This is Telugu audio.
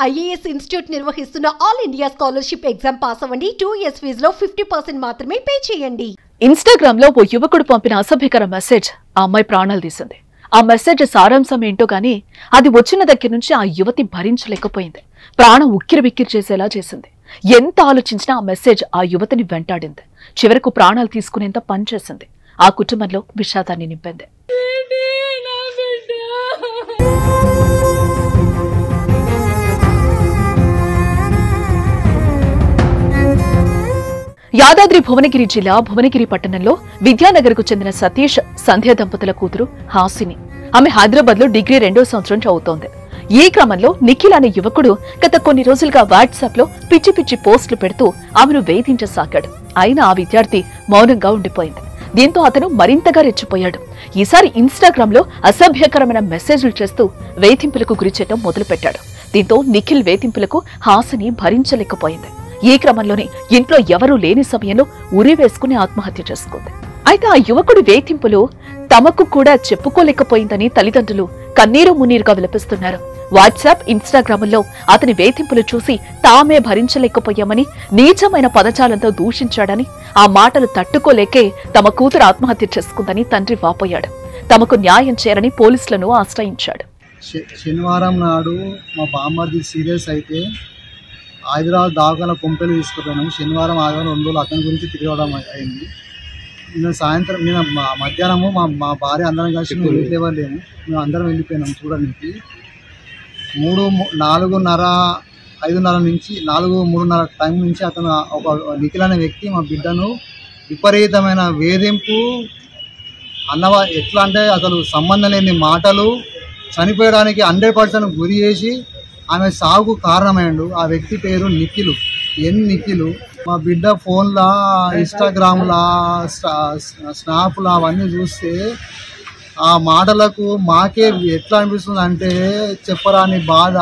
IAS ఇన్స్టిట్యూట్ నిర్వహిస్తున్న all India scholarship exam pass అవ్వండి. 2 years ఫీజులో 50% మాత్రమే పే చేయండి. ఇన్‌స్టాగ్రామ్ లో ఓ యువకుడు పంపిన అసభ్యకర మెసేజ్ ఆ అమ్మాయి ప్రాణాలు తీసింది. ఆ మెసేజ్ సారాంశం ఏంటో గానీ అది వచ్చిన దగ్గర నుంచి ఆ యువతి భరించలేకపోయింది. ప్రాణం ఉక్కిరిబిక్కిరి చేసేలా చేసింది. ఎంత ఆలోచించినా ఆ మెసేజ్ ఆ యువతిని వెంటాడింది. చివరకు ప్రాణాలు తీసుకునేంత పనిచేసింది. ఆ కుటుంబంలో విషాదాన్ని నింపింది. యాదాద్రి భువనగిరి జిల్లా భువనగిరి పట్టణంలో విద్యానగర్కు చెందిన సతీష్ సంధ్య దంపతుల కూతురు హాసిని. ఆమె హైదరాబాద్ లో డిగ్రీ 2వ సంవత్సరం చదువుతోంది. ఈ క్రమంలో నిఖిల్ అనే యువకుడు గత కొన్ని రోజులుగా వాట్సాప్ లో పిచ్చి పిచ్చి పోస్టులు పెడుతూ ఆమెను వేధించసాగాడు. అయినా ఆ విద్యార్థి మౌనంగా ఉండిపోయింది. దీంతో అతను మరింతగా రెచ్చిపోయాడు. ఈసారి ఇన్‌స్టాగ్రామ్ లో అసభ్యకరమైన మెసేజ్లు చేస్తూ వేధింపులకు గురిచేయడం మొదలుపెట్టాడు. దీంతో నిఖిల్ వేధింపులకు హాసిని భరించలేకపోయింది. ఈ క్రమంలోనే ఇంట్లో ఎవరూ లేని సమయంలో ఉరి వేసుకుని ఆత్మహత్య చేసుకుంది. అయితే ఆ యువకుడి వేధింపులు తమకు కూడా చెప్పుకోలేకపోయిందని తల్లిదండ్రులు కన్నీరు మున్నీరుగా విలపిస్తున్నారు. వాట్సాప్, ఇన్‌స్టాగ్రామ్లో అతని వేధింపులు చూసి తామే భరించలేకపోయామని, నీచమైన పదజాలంతో దూషించాడని, ఆ మాటలు తట్టుకోలేకే తమ కూతురు ఆత్మహత్య చేసుకుందని తండ్రి వాపోయాడు. తమకు న్యాయం చేయాలని పోలీసులను ఆశ్రయించాడు. శనివారం నాడు మా బామ్మర్ది సీరియస్ అయితే హైదరాబాద్ దాఖల కొంపెలు తీసుకుపోయినాము. శనివారం, ఆదివారం 2 రోజులు అతని గురించి తిరగడం అయింది. నేను సాయంత్రం మధ్యాహ్నము మా భార్య అందరం కలిసి మేము వెళ్ళేవాళ్ళేము. మేము అందరం వెళ్ళిపోయినాము చూడడానికి. 4:30 నుంచి 4:30 టైం నుంచి అతను ఒక నిఖిల్ అనే వ్యక్తి మా బిడ్డను విపరీతమైన వేధింపు ఎట్లా అంటే అసలు సంబంధం లేని మాటలు, చనిపోయడానికి 100% గురి చేసి ఆమె సాగుకు కారణమైండు. ఆ వ్యక్తి పేరు నిఖిల్. నిఖిల్ మా బిడ్డ ఫోన్లా, ఇన్‌స్టాగ్రామ్లా, స్నాప్లా అవన్నీ చూస్తే ఆ మాటలకు మాకే ఎట్లా అనిపిస్తుంది అంటే చెప్పరాని బాధ.